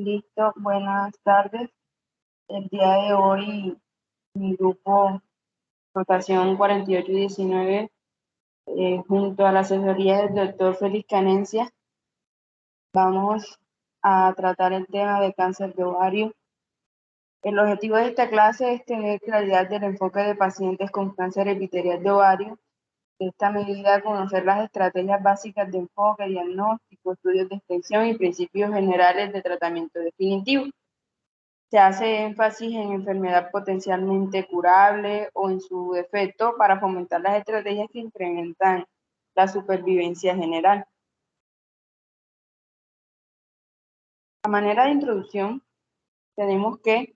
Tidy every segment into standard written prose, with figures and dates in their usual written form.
Listo, buenas tardes. El día de hoy, mi grupo Rotación 4819, junto a la asesoría del doctor Félix Canencia, vamos a tratar el tema de cáncer de ovario. El objetivo de esta clase es tener claridad del enfoque de pacientes con cáncer epitelial de ovario. De esta medida, conocer las estrategias básicas de enfoque, diagnóstico, estudios de extensión y principios generales de tratamiento definitivo. Se hace énfasis en enfermedad potencialmente curable o en su defecto para fomentar las estrategias que incrementan la supervivencia general. A manera de introducción, tenemos que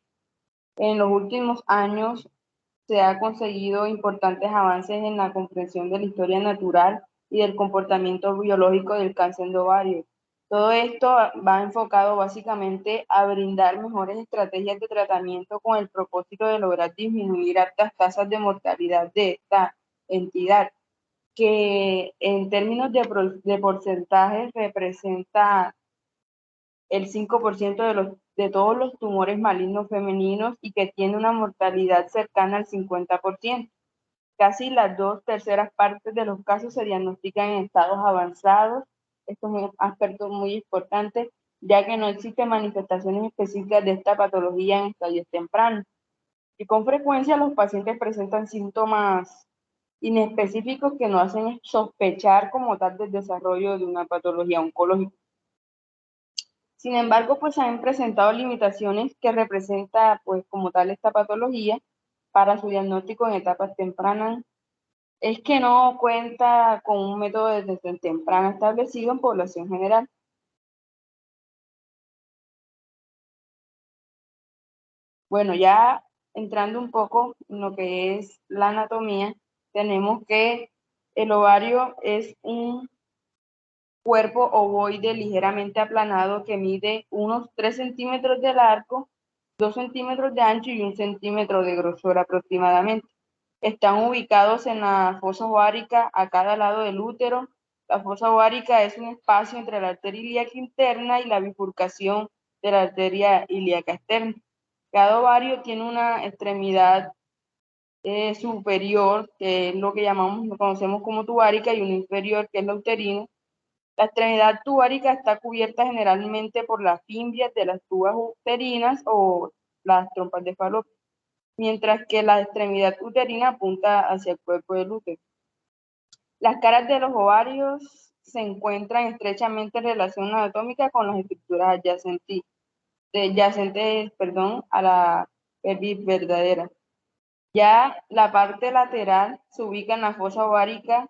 en los últimos años se ha conseguido importantes avances en la comprensión de la historia natural y del comportamiento biológico del cáncer de ovario. Todo esto va enfocado básicamente a brindar mejores estrategias de tratamiento con el propósito de lograr disminuir altas tasas de mortalidad de esta entidad, que en términos de porcentajes representa el 5% de todos los tumores malignos femeninos y que tiene una mortalidad cercana al 50%. Casi las 2/3 de los casos se diagnostican en estados avanzados. Esto es un aspecto muy importante, ya que no existen manifestaciones específicas de esta patología en estadios tempranos. Y con frecuencia los pacientes presentan síntomas inespecíficos que nos hacen sospechar como tal del desarrollo de una patología oncológica. Sin embargo, pues se han presentado limitaciones que representa pues como tal esta patología para su diagnóstico en etapas tempranas. Es que no cuenta con un método de detección temprana establecido en población general. Bueno, ya entrando un poco en lo que es la anatomía, tenemos que el ovario es un cuerpo ovoide ligeramente aplanado que mide unos 3 centímetros de largo, 2 centímetros de ancho y 1 centímetro de grosor aproximadamente. Están ubicados en la fosa ovárica a cada lado del útero. La fosa ovárica es un espacio entre la arteria ilíaca interna y la bifurcación de la arteria ilíaca externa. Cada ovario tiene una extremidad superior, que es lo que lo conocemos como tubárica, y una inferior, que es la uterina. La extremidad tubárica está cubierta generalmente por las fimbrias de las tubas uterinas o las trompas de Falopio, mientras que la extremidad uterina apunta hacia el cuerpo del útero. Las caras de los ovarios se encuentran estrechamente en relación anatómica con las estructuras adyacentes, a la pelvis verdadera. Ya la parte lateral se ubica en la fosa ovárica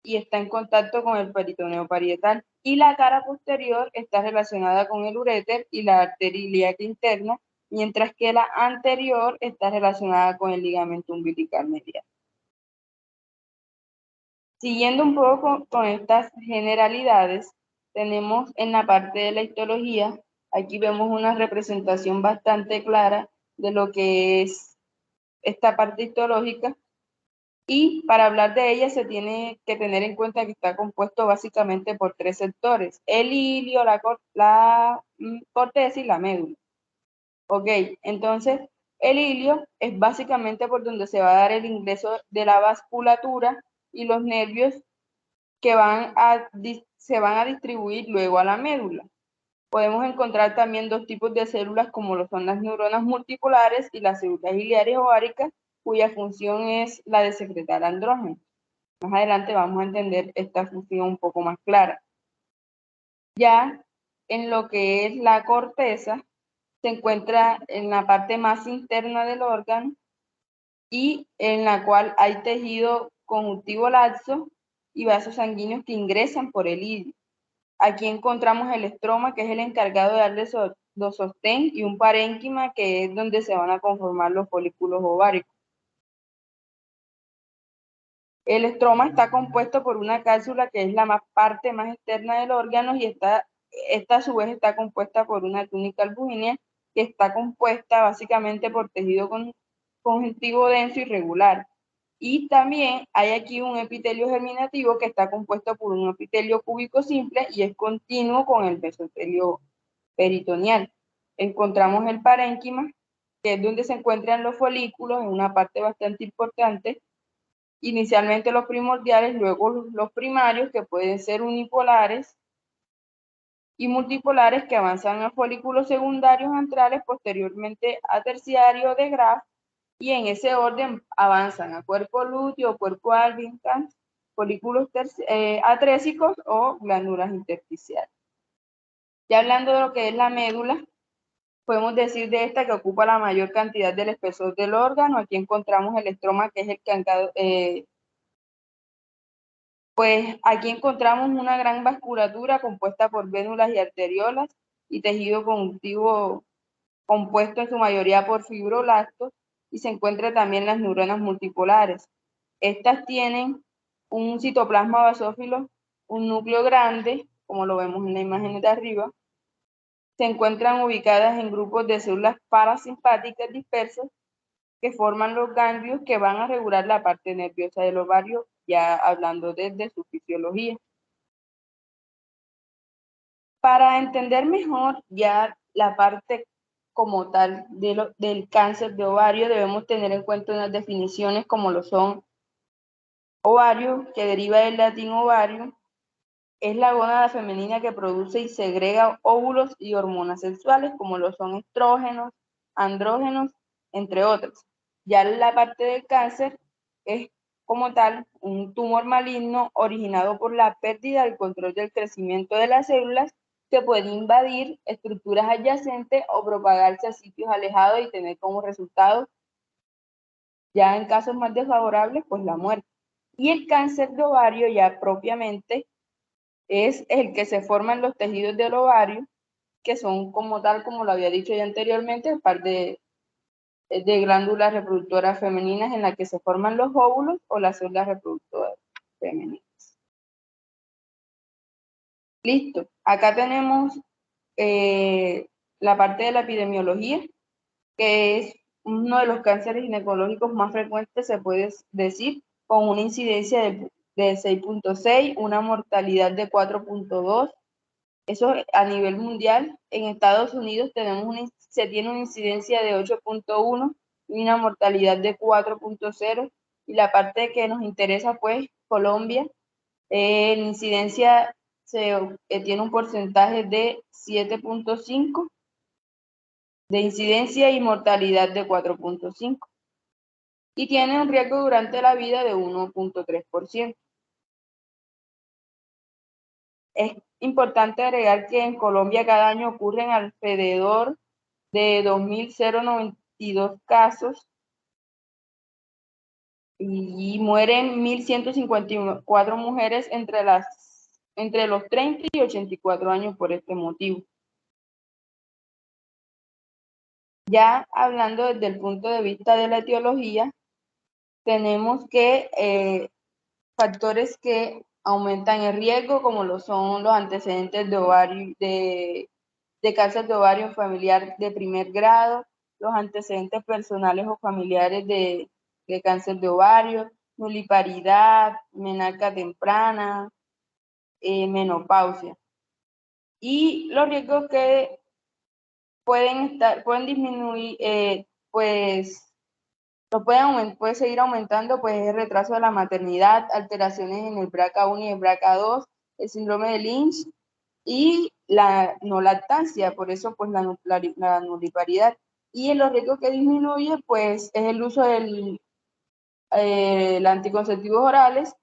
y está en contacto con el peritoneo parietal, y la cara posterior está relacionada con el uréter y la arteria ilíaca interna, mientras que la anterior está relacionada con el ligamento umbilical medial. Siguiendo un poco con estas generalidades, tenemos en la parte de la histología, aquí vemos una representación bastante clara de lo que es esta parte histológica. Y para hablar de ella se tiene que tener en cuenta que está compuesto básicamente por 3 sectores: el ilio, la corteza y la médula. Ok, entonces el ilio es básicamente por donde se va a dar el ingreso de la vasculatura y los nervios que se van a distribuir luego a la médula. Podemos encontrar también 2 tipos de células, como lo son las neuronas multiculares y las células iliares ováricas, cuya función es la de secretar andrógenos. Más adelante vamos a entender esta función un poco más clara. Ya en lo que es la corteza, se encuentra en la parte más interna del órgano y en la cual hay tejido conjuntivo laxo y vasos sanguíneos que ingresan por el ilio. Aquí encontramos el estroma, que es el encargado de darle sostén, y un parénquima, que es donde se van a conformar los folículos ováricos. El estroma está compuesto por una cápsula, que es la parte más externa del órgano, y esta a su vez está compuesta por una túnica albugínea, que está compuesta básicamente por tejido conjuntivo denso y regular. Y también hay aquí un epitelio germinativo, que está compuesto por un epitelio cúbico simple y es continuo con el mesotelio peritoneal. encontramos el parénquima, que es donde se encuentran los folículos, en una parte bastante importante. Inicialmente los primordiales, luego los primarios, que pueden ser unipolares, y multipolares, que avanzan a folículos secundarios antrales, posteriormente a terciario de Graf, y en ese orden avanzan a cuerpo lúteo, cuerpo albicans, folículos atrésicos o glándulas intersticiales. Ya hablando de lo que es la médula, podemos decir de esta que ocupa la mayor cantidad del espesor del órgano. Aquí encontramos el estroma, que es el que pues aquí encontramos una gran vasculatura compuesta por vénulas y arteriolas y tejido conjuntivo compuesto en su mayoría por fibroblastos, y se encuentran también las neuronas multipolares. Estas tienen un citoplasma basófilo, un núcleo grande, como lo vemos en la imagen de arriba. Se encuentran ubicadas en grupos de células parasimpáticas dispersas que forman los ganglios que van a regular la parte nerviosa del ovario, ya hablando desde su fisiología. Para entender mejor ya la parte como tal del cáncer de ovario, debemos tener en cuenta unas definiciones como lo son: ovario, que deriva del latín ovario, es la gónada femenina que produce y segrega óvulos y hormonas sexuales, como lo son estrógenos, andrógenos, entre otros. Ya la parte del cáncer es como tal un tumor maligno originado por la pérdida del control del crecimiento de las células, que puede invadir estructuras adyacentes o propagarse a sitios alejados y tener como resultado, ya en casos más desfavorables, pues la muerte. Y el cáncer de ovario ya propiamente es el que se forma en los tejidos del ovario, que son como tal, como lo había dicho ya anteriormente, un par de glándulas reproductoras femeninas en las que se forman los óvulos o las células reproductoras femeninas. Listo. Acá tenemos la parte de la epidemiología, que es uno de los cánceres ginecológicos más frecuentes, se puede decir, con una incidencia de 6.6, una mortalidad de 4.2. Eso a nivel mundial. En Estados Unidos se tiene una incidencia de 8.1 y una mortalidad de 4.0. Y la parte que nos interesa, pues, Colombia, la incidencia tiene un porcentaje de 7.5 de incidencia y mortalidad de 4.5. Y tiene un riesgo durante la vida de 1.3%. Es importante agregar que en Colombia cada año ocurren alrededor de 2.092 casos y mueren 1.154 mujeres entre los 30 y 84 años por este motivo. Ya hablando desde el punto de vista de la etiología, tenemos que factores que aumentan el riesgo, como lo son los antecedentes de ovario, de cáncer de ovario familiar de primer grado, los antecedentes personales o familiares de cáncer de ovario, nuliparidad, menarca temprana, menopausia. Y los riesgos que pueden disminuir, pues puede seguir aumentando, pues el retraso de la maternidad, alteraciones en el BRCA1 y el BRCA2, el síndrome de Lynch y la no lactancia, por eso pues la nuliparidad. Y en los riesgos que disminuye, pues es el uso del anticonceptivos orales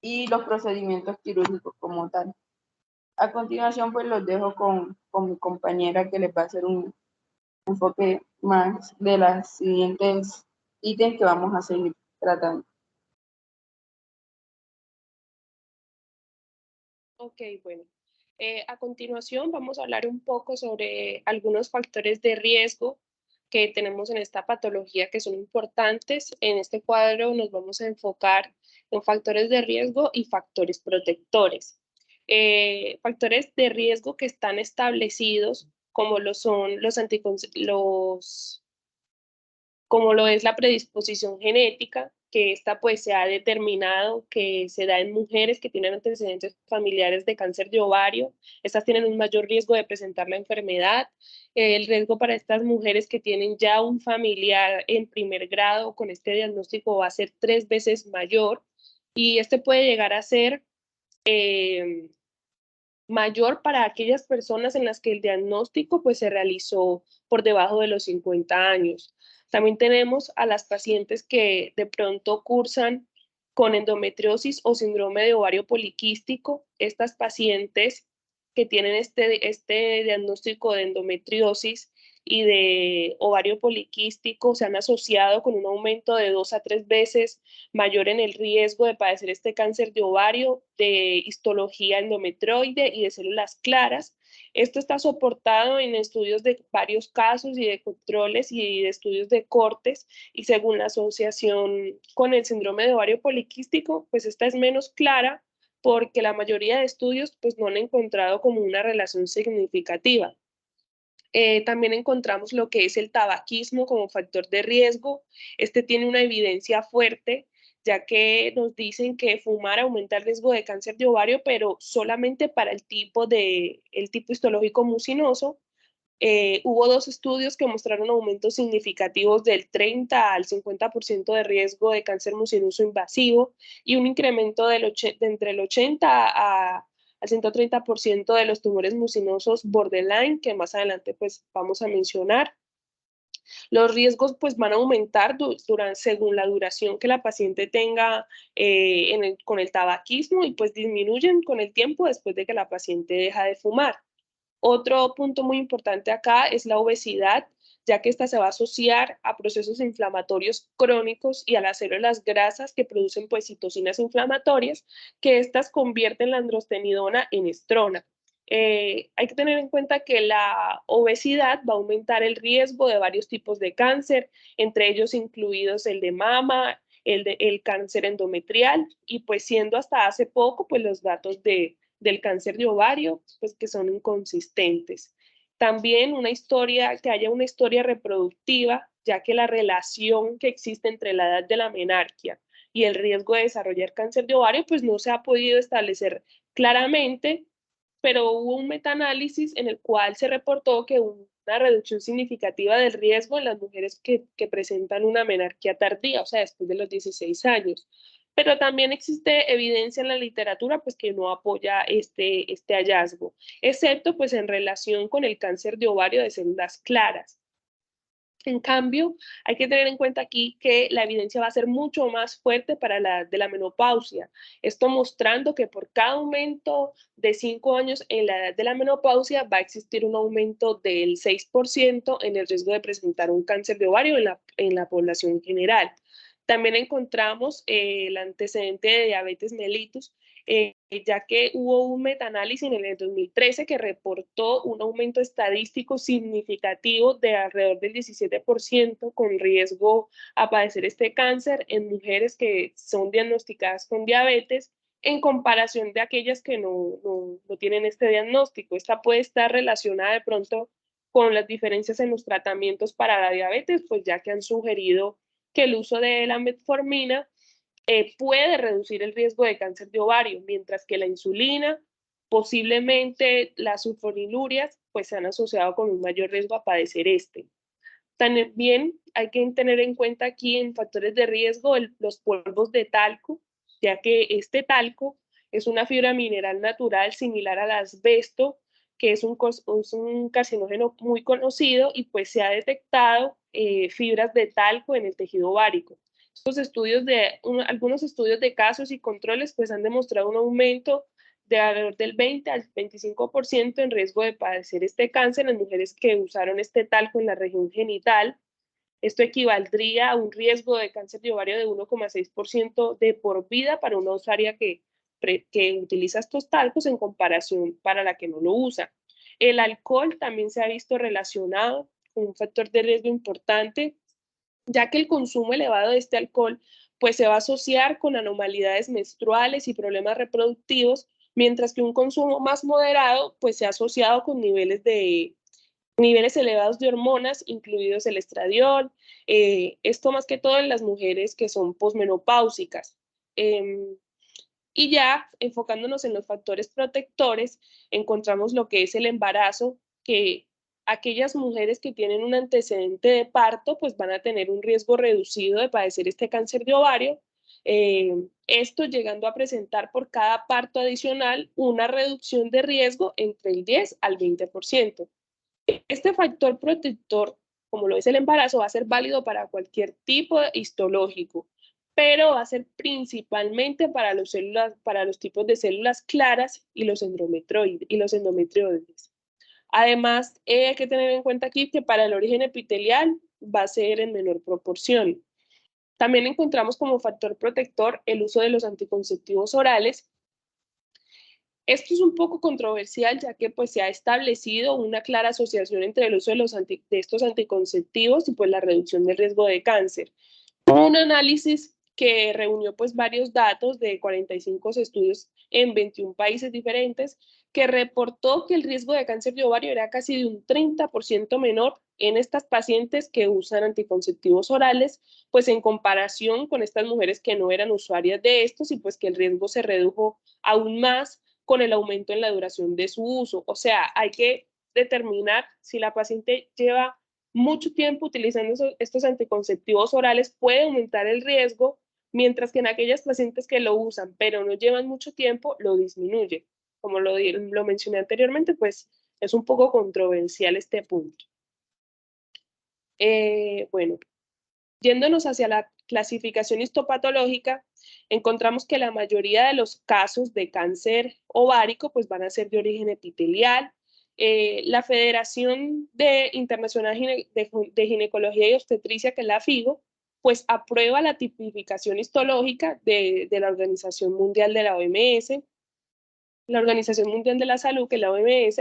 y los procedimientos quirúrgicos como tal. A continuación, pues los dejo con mi compañera, que les va a hacer un enfoque más de las siguientes ítems que vamos a seguir tratando. Ok, bueno. A continuación vamos a hablar un poco sobre algunos factores de riesgo que tenemos en esta patología que son importantes. En este cuadro nos vamos a enfocar en factores de riesgo y factores protectores. Factores de riesgo que están establecidos, como lo son como lo es la predisposición genética, que esta pues se ha determinado que se da en mujeres que tienen antecedentes familiares de cáncer de ovario. Estas tienen un mayor riesgo de presentar la enfermedad. El riesgo para estas mujeres que tienen ya un familiar en primer grado con este diagnóstico va a ser 3 veces mayor, y este puede llegar a ser mayor para aquellas personas en las que el diagnóstico pues se realizó por debajo de los 50 años. También tenemos a las pacientes que de pronto cursan con endometriosis o síndrome de ovario poliquístico. Estas pacientes que tienen este diagnóstico de endometriosis y de ovario poliquístico se han asociado con un aumento de 2 a 3 veces mayor en el riesgo de padecer este cáncer de ovario, de histología endometrioide y de células claras. Esto está soportado en estudios de varios casos y de controles y de estudios de cortes, y según la asociación con el síndrome de ovario poliquístico, pues esta es menos clara porque la mayoría de estudios pues no han encontrado como una relación significativa. También encontramos lo que es el tabaquismo como factor de riesgo. Este tiene una evidencia fuerte, ya que nos dicen que fumar aumenta el riesgo de cáncer de ovario, pero solamente para el tipo histológico mucinoso. Hubo 2 estudios que mostraron aumentos significativos del 30 al 50% de riesgo de cáncer mucinoso invasivo y un incremento de entre el 80 al 130% de los tumores mucinosos borderline, que más adelante pues vamos a mencionar. Los riesgos pues van a aumentar según la duración que la paciente tenga con el tabaquismo, y pues disminuyen con el tiempo después de que la paciente deja de fumar. Otro punto muy importante acá es la obesidad, ya que esta se va a asociar a procesos inflamatorios crónicos y a las células grasas que producen pues citocinas inflamatorias, que estas convierten la androstenidona en estrona. Hay que tener en cuenta que la obesidad va a aumentar el riesgo de varios tipos de cáncer, entre ellos incluidos el de mama, el cáncer endometrial, y pues siendo hasta hace poco pues los datos del cáncer de ovario pues que son inconsistentes. También que haya una historia reproductiva, ya que la relación que existe entre la edad de la menarquia y el riesgo de desarrollar cáncer de ovario pues no se ha podido establecer claramente, pero hubo un metaanálisis en el cual se reportó que una reducción significativa del riesgo en las mujeres que presentan una menarquía tardía, o sea, después de los 16 años. Pero también existe evidencia en la literatura pues que no apoya este hallazgo, excepto pues en relación con el cáncer de ovario de células claras. En cambio, hay que tener en cuenta aquí que la evidencia va a ser mucho más fuerte para la edad de la menopausia. Esto mostrando que por cada aumento de 5 años en la edad de la menopausia va a existir un aumento del 6% en el riesgo de presentar un cáncer de ovario en la población general. También encontramos el antecedente de diabetes mellitus, ya que hubo un metaanálisis en el 2013 que reportó un aumento estadístico significativo de alrededor del 17% con riesgo a padecer este cáncer en mujeres que son diagnosticadas con diabetes, en comparación de aquellas que no tienen este diagnóstico. Esta puede estar relacionada de pronto con las diferencias en los tratamientos para la diabetes, pues ya que han sugerido que el uso de la metformina puede reducir el riesgo de cáncer de ovario, mientras que la insulina, posiblemente las sulfonilurias, pues se han asociado con un mayor riesgo a padecer este. También hay que tener en cuenta aquí en factores de riesgo los polvos de talco, ya que este talco es una fibra mineral natural similar al asbesto, que es un carcinógeno muy conocido, y pues se ha detectado fibras de talco en el tejido ovárico. Algunos estudios de casos y controles pues han demostrado un aumento de alrededor del 20 al 25% en riesgo de padecer este cáncer en mujeres que usaron este talco en la región genital. Esto equivaldría a un riesgo de cáncer de ovario de 1,6% de por vida para una usuaria que utiliza estos talcos en comparación para la que no lo usa. El alcohol también se ha visto relacionado con un factor de riesgo importante, ya que el consumo elevado de este alcohol pues se va a asociar con anormalidades menstruales y problemas reproductivos, mientras que un consumo más moderado pues se ha asociado con niveles niveles elevados de hormonas, incluidos el estradiol, esto más que todo en las mujeres que son posmenopáusicas. Y ya enfocándonos en los factores protectores, encontramos lo que es el embarazo, que aquellas mujeres que tienen un antecedente de parto, pues van a tener un riesgo reducido de padecer este cáncer de ovario. Esto llegando a presentar por cada parto adicional una reducción de riesgo entre el 10 al 20%. Este factor protector, como lo es el embarazo, va a ser válido para cualquier tipo de histológico, pero va a ser principalmente para para los tipos de células claras y los endometrioides. Además, hay que tener en cuenta aquí que para el origen epitelial va a ser en menor proporción. También encontramos como factor protector el uso de los anticonceptivos orales. Esto es un poco controversial, ya que pues, se ha establecido una clara asociación entre el uso de estos anticonceptivos y pues, la reducción del riesgo de cáncer. Un análisis que reunió pues, varios datos de 45 estudios en 21 países diferentes, que reportó que el riesgo de cáncer de ovario era casi de un 30% menor en estas pacientes que usan anticonceptivos orales, pues en comparación con estas mujeres que no eran usuarias de estos y pues que el riesgo se redujo aún más con el aumento en la duración de su uso. O sea, hay que determinar si la paciente lleva mucho tiempo utilizando estos anticonceptivos orales, puede aumentar el riesgo, mientras que en aquellas pacientes que lo usan pero no llevan mucho tiempo, lo disminuye. Como lo mencioné anteriormente, pues es un poco controversial este punto. Bueno, yéndonos hacia la clasificación histopatológica, encontramos que la mayoría de los casos de cáncer ovárico pues van a ser de origen epitelial. La Federación Internacional de Ginecología y Obstetricia, que es la FIGO, pues aprueba la tipificación histológica de la Organización Mundial de la OMS, la Organización Mundial de la Salud, que es la OMS,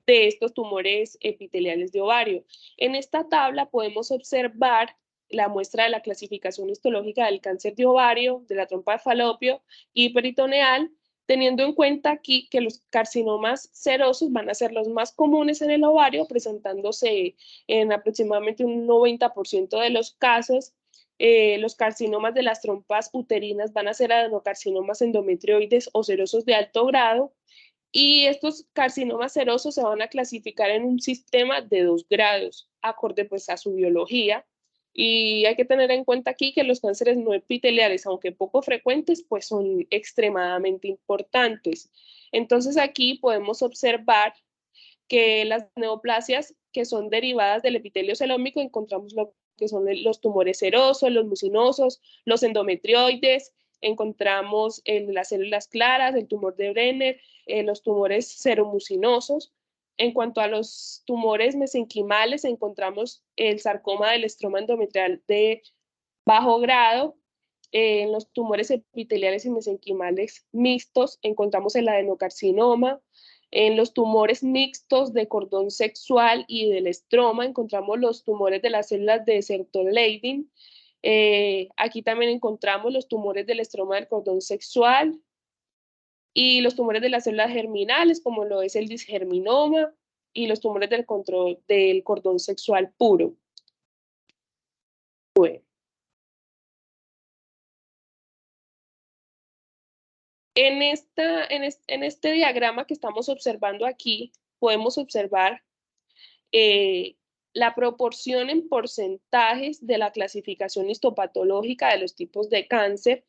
de estos tumores epiteliales de ovario. En esta tabla podemos observar la muestra de la clasificación histológica del cáncer de ovario, de la trompa de falopio y peritoneal, teniendo en cuenta aquí que los carcinomas serosos van a ser los más comunes en el ovario, presentándose en aproximadamente un 90% de los casos. Los carcinomas de las trompas uterinas van a ser adenocarcinomas endometrioides o serosos de alto grado, y estos carcinomas serosos se van a clasificar en un sistema de 2 grados, acorde pues a su biología. Y hay que tener en cuenta aquí que los cánceres no epiteliales, aunque poco frecuentes, pues son extremadamente importantes. Entonces aquí podemos observar que las neoplasias que son derivadas del epitelio celómico, encontramos lo que son los tumores serosos, los mucinosos, los endometrioides, encontramos las células claras, el tumor de Brenner, los tumores seromucinosos. En cuanto a los tumores mesenquimales, encontramos el sarcoma del estroma endometrial de bajo grado. En los tumores epiteliales y mesenquimales mixtos encontramos el adenocarcinoma. En los tumores mixtos de cordón sexual y del estroma encontramos los tumores de las células de Sertoleydig. Aquí también encontramos los tumores del estroma del cordón sexual y los tumores de las células germinales, como lo es el disgerminoma, y los tumores del cordón sexual puro. Bueno. En este diagrama que estamos observando aquí, podemos observar la proporción en porcentajes de la clasificación histopatológica de los tipos de cáncer,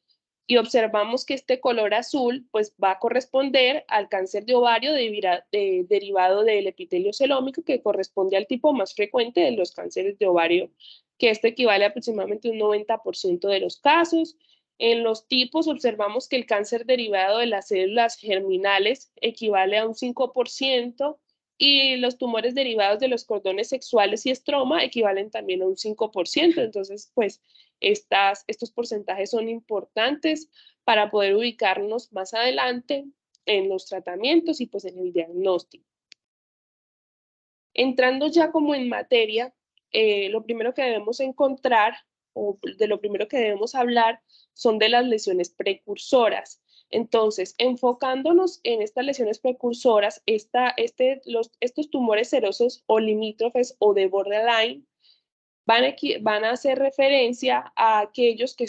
y observamos que este color azul pues, va a corresponder al cáncer de ovario derivado del epitelio celómico, que corresponde al tipo más frecuente de los cánceres de ovario, que esto equivale a aproximadamente un 90% de los casos. En los tipos observamos que el cáncer derivado de las células germinales equivale a un 5%, y los tumores derivados de los cordones sexuales y estroma equivalen también a un 5%. Entonces, pues, estos porcentajes son importantes para poder ubicarnos más adelante en los tratamientos y pues en el diagnóstico. Entrando ya como en materia, lo primero que debemos encontrar o de lo primero que debemos hablar son de las lesiones precursoras. Entonces, enfocándonos en estas lesiones precursoras, estos tumores serosos o limítrofes o de borderline van a hacer referencia a aquellos que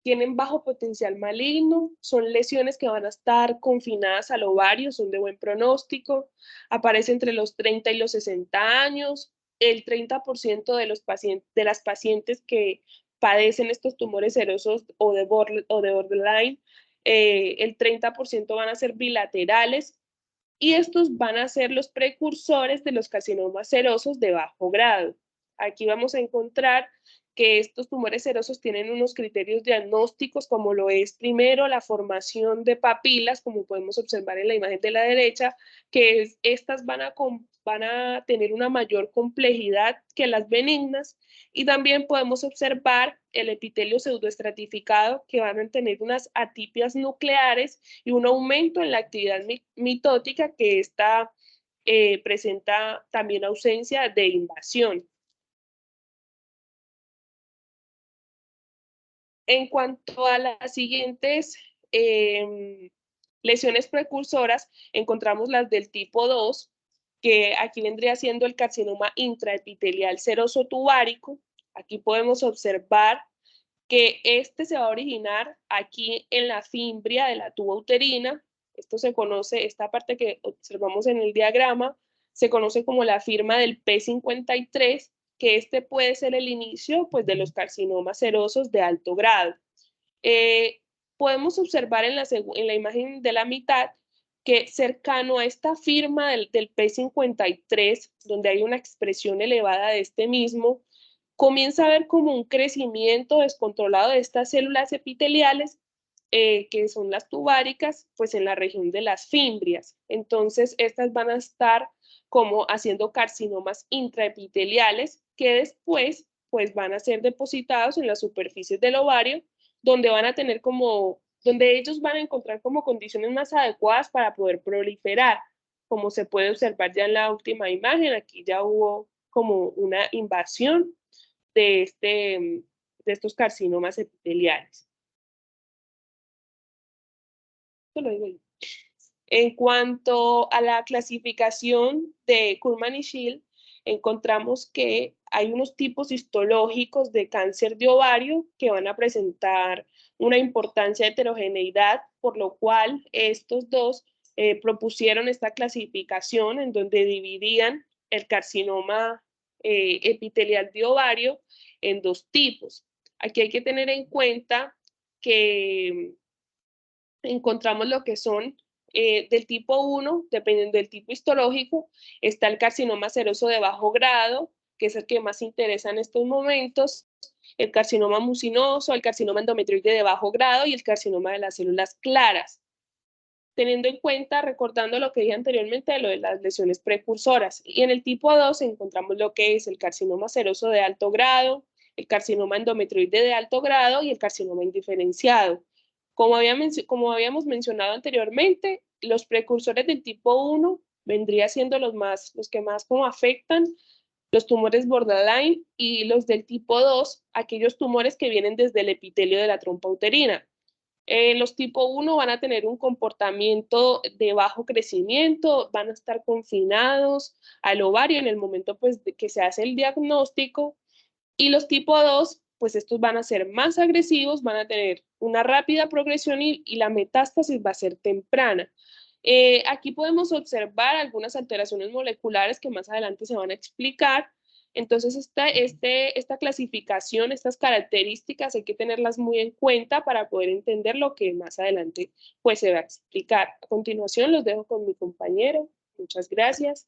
tienen bajo potencial maligno, son lesiones que van a estar confinadas al ovario, son de buen pronóstico, aparece entre los 30 y los 60 años, el 30% de las pacientes que padecen estos tumores serosos o de borderline, el 30% van a ser bilaterales y estos van a ser los precursores de los carcinomas serosos de bajo grado. Aquí vamos a encontrar que estos tumores serosos tienen unos criterios diagnósticos, como lo es primero la formación de papilas, como podemos observar en la imagen de la derecha, que estas van a tener una mayor complejidad que las benignas, y también podemos observar el epitelio pseudoestratificado, que van a tener unas atipias nucleares y un aumento en la actividad mitótica, que presenta también ausencia de invasión. En cuanto a las siguientes lesiones precursoras, encontramos las del tipo 2, que aquí vendría siendo el carcinoma intraepitelial seroso tubárico. Aquí podemos observar que este se va a originar aquí en la fimbria de la tuba uterina. Esto se conoce, esta parte que observamos en el diagrama, se conoce como la firma del P53, que este puede ser el inicio pues, de los carcinomas serosos de alto grado. Podemos observar en la imagen de la mitad que cercano a esta firma del P53, donde hay una expresión elevada de este mismo, comienza a haber como un crecimiento descontrolado de estas células epiteliales, que son las tubáricas, pues en la región de las fimbrias. Entonces, estas van a estar como haciendo carcinomas intraepiteliales que después pues van a ser depositados en las superficies del ovario, donde van a tener donde ellos van a encontrar como condiciones más adecuadas para poder proliferar, como se puede observar ya en la última imagen. Aquí ya hubo como una invasión de estos carcinomas epiteliales. Esto lo digo yo. En cuanto a la clasificación de Kurman y Shield, encontramos que hay unos tipos histológicos de cáncer de ovario que van a presentar una importancia de heterogeneidad, por lo cual estos dos propusieron esta clasificación en donde dividían el carcinoma epitelial de ovario en dos tipos. Aquí hay que tener en cuenta que encontramos lo que son del tipo 1, dependiendo del tipo histológico, está el carcinoma seroso de bajo grado, que es el que más interesa en estos momentos, el carcinoma mucinoso, el carcinoma endometrioide de bajo grado y el carcinoma de las células claras. Teniendo en cuenta, recordando lo que dije anteriormente de lo de las lesiones precursoras. Y en el tipo 2 encontramos lo que es el carcinoma seroso de alto grado, el carcinoma endometrioide de alto grado y el carcinoma indiferenciado. Como habíamos mencionado anteriormente, los precursores del tipo 1 vendría siendo los que más como afectan los tumores borderline, y los del tipo 2, aquellos tumores que vienen desde el epitelio de la trompa uterina. Los tipo 1 van a tener un comportamiento de bajo crecimiento, van a estar confinados al ovario en el momento pues, de que se hace el diagnóstico, y los tipo 2, pues estos van a ser más agresivos, van a tener una rápida progresión y la metástasis va a ser temprana. Aquí podemos observar algunas alteraciones moleculares que más adelante se van a explicar. Entonces, esta clasificación, estas características, hay que tenerlas muy en cuenta para poder entender lo que más adelante pues, se va a explicar. A continuación, los dejo con mi compañero. Muchas gracias.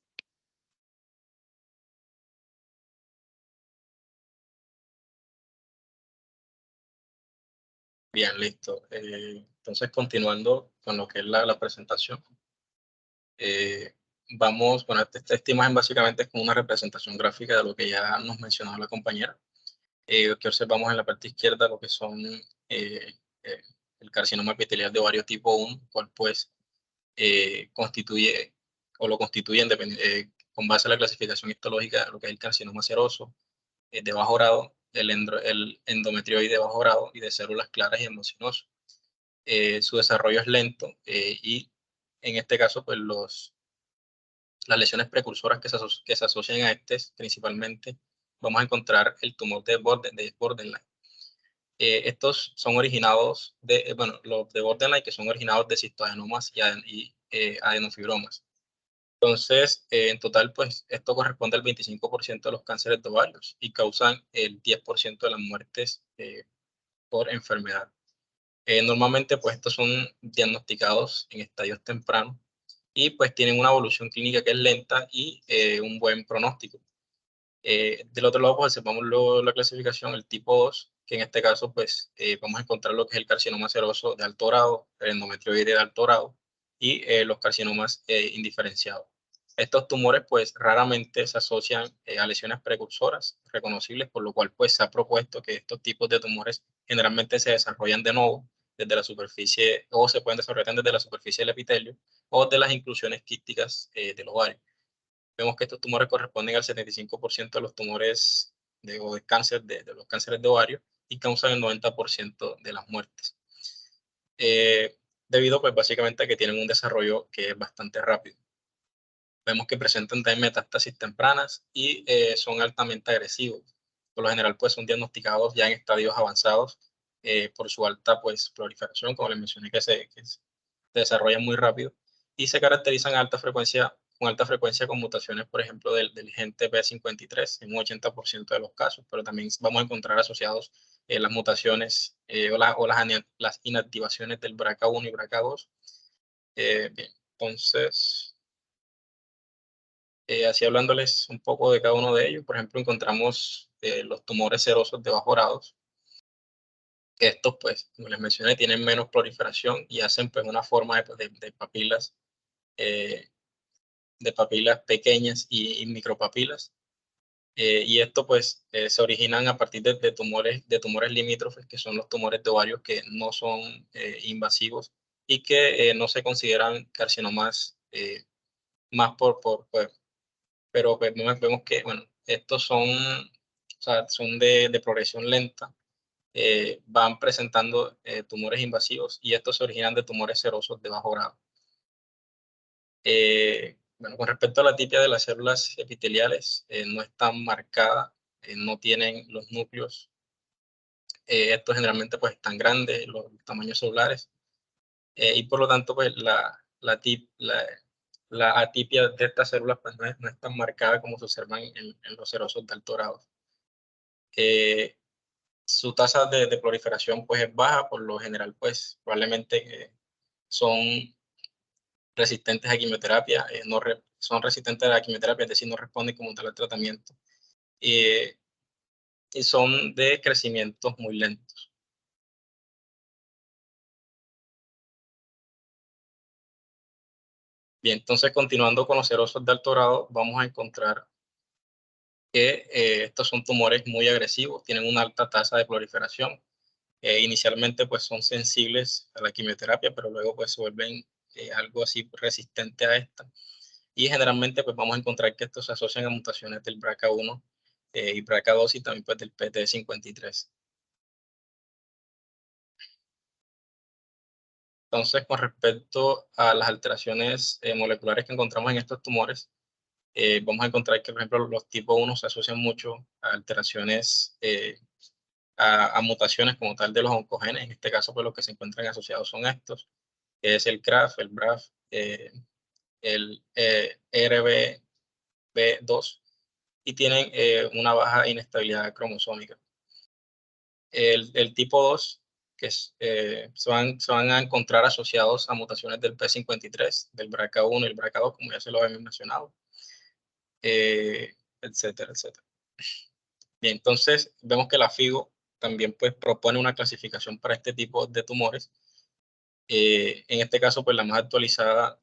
Bien, listo. Entonces, continuando con lo que es la presentación, bueno, esta imagen básicamente es como una representación gráfica de lo que ya nos mencionó la compañera. Que observamos en la parte izquierda lo que son el carcinoma epitelial de ovario tipo 1, cual pues constituye o lo constituyen con base a la clasificación histológica, lo que es el carcinoma seroso de bajo grado, el endometrioide de bajo grado y de células claras y hemocinoso. su desarrollo es lento y en este caso, pues las lesiones precursoras que se asocian a estos, principalmente, vamos a encontrar el tumor de borderline. Estos son originados bueno, los de borderline que son originados de citoadenomas y adenofibromas. Entonces, en total, pues esto corresponde al 25% de los cánceres de ovarios y causan el 10% de las muertes por enfermedad. Normalmente, pues estos son diagnosticados en estadios tempranos y pues tienen una evolución clínica que es lenta y un buen pronóstico. Del otro lado, pues observamos la clasificación, el tipo 2, que en este caso, pues vamos a encontrar lo que es el carcinoma seroso de alto grado, el endometrioide de alto grado y los carcinomas indiferenciados. Estos tumores, pues raramente se asocian a lesiones precursoras reconocibles, por lo cual, pues se ha propuesto que estos tipos de tumores generalmente se desarrollan de nuevo desde la superficie, o se pueden desarrollar desde la superficie del epitelio o de las inclusiones quísticas del ovario. Vemos que estos tumores corresponden al 75% de los tumores de cáncer, de los cánceres de ovario, y causan el 90% de las muertes. Debido, pues, básicamente a que tienen un desarrollo que es bastante rápido. Vemos que presentan también metástasis tempranas y son altamente agresivos. Por lo general, pues, son diagnosticados ya en estadios avanzados por su alta, pues, proliferación, como les mencioné, que se desarrollan muy rápido y se caracterizan con alta frecuencia con mutaciones, por ejemplo, del gen TP53 en un 80% de los casos, pero también vamos a encontrar asociados las mutaciones las inactivaciones del BRCA1 y BRCA2. Bien, entonces, así hablándoles un poco de cada uno de ellos, por ejemplo, encontramos los tumores serosos de bajos grados. Estos, pues, como les mencioné, tienen menos proliferación y hacen, pues, una forma de papilas pequeñas y micropapilas. Y esto, pues, se originan a partir de tumores limítrofes, que son los tumores de ovarios que no son invasivos y que no se consideran carcinomas más pero pues, vemos que, bueno, estos o sea, son de progresión lenta. Van presentando tumores invasivos y estos se originan de tumores serosos de bajo grado. Bueno, con respecto a la tipia de las células epiteliales, no es tan marcada, no tienen los núcleos. Estos generalmente, pues, están grandes, los tamaños celulares, y por lo tanto, pues, la atipia de estas células, pues, no es tan marcada como se observan en los serosos de alto grado. Su tasa de proliferación, pues, es baja. Por lo general, pues, probablemente son resistentes a quimioterapia, son resistentes a la quimioterapia, es decir, no responden como tal al tratamiento. Y son de crecimientos muy lentos. Bien, entonces, continuando con los serosos de alto grado, vamos a encontrar que estos son tumores muy agresivos, tienen una alta tasa de proliferación. Inicialmente, pues, son sensibles a la quimioterapia, pero luego, pues, se vuelven algo así resistente a esta. Y generalmente, pues, vamos a encontrar que estos se asocian a mutaciones del BRCA1 y BRCA2 y también, pues, del PT53. Entonces, con respecto a las alteraciones moleculares que encontramos en estos tumores, vamos a encontrar que, por ejemplo, los tipo 1 se asocian mucho a alteraciones, a mutaciones como tal de los oncogenes. En este caso, pues, los que se encuentran asociados son estos, que es el CRAF, el BRAF, el RBB2, y tienen una baja inestabilidad cromosómica. El tipo 2, que se van a encontrar asociados a mutaciones del P53, del BRCA1 y el BRCA2, como ya se lo habíamos mencionado, etcétera, etcétera. Bien, entonces vemos que la FIGO también, pues, propone una clasificación para este tipo de tumores. En este caso, pues, la más actualizada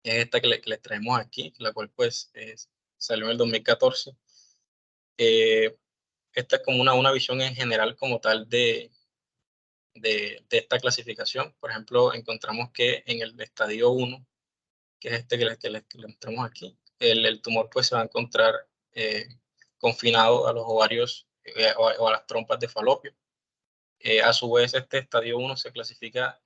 es esta que les traemos aquí, la cual, pues, salió en el 2014. Esta es como una visión en general como tal de esta clasificación. Por ejemplo, encontramos que en el estadio 1, que es este que les mostramos aquí, el tumor, pues, se va a encontrar confinado a los ovarios o a las trompas de falopio. A su vez, este estadio 1 se clasifica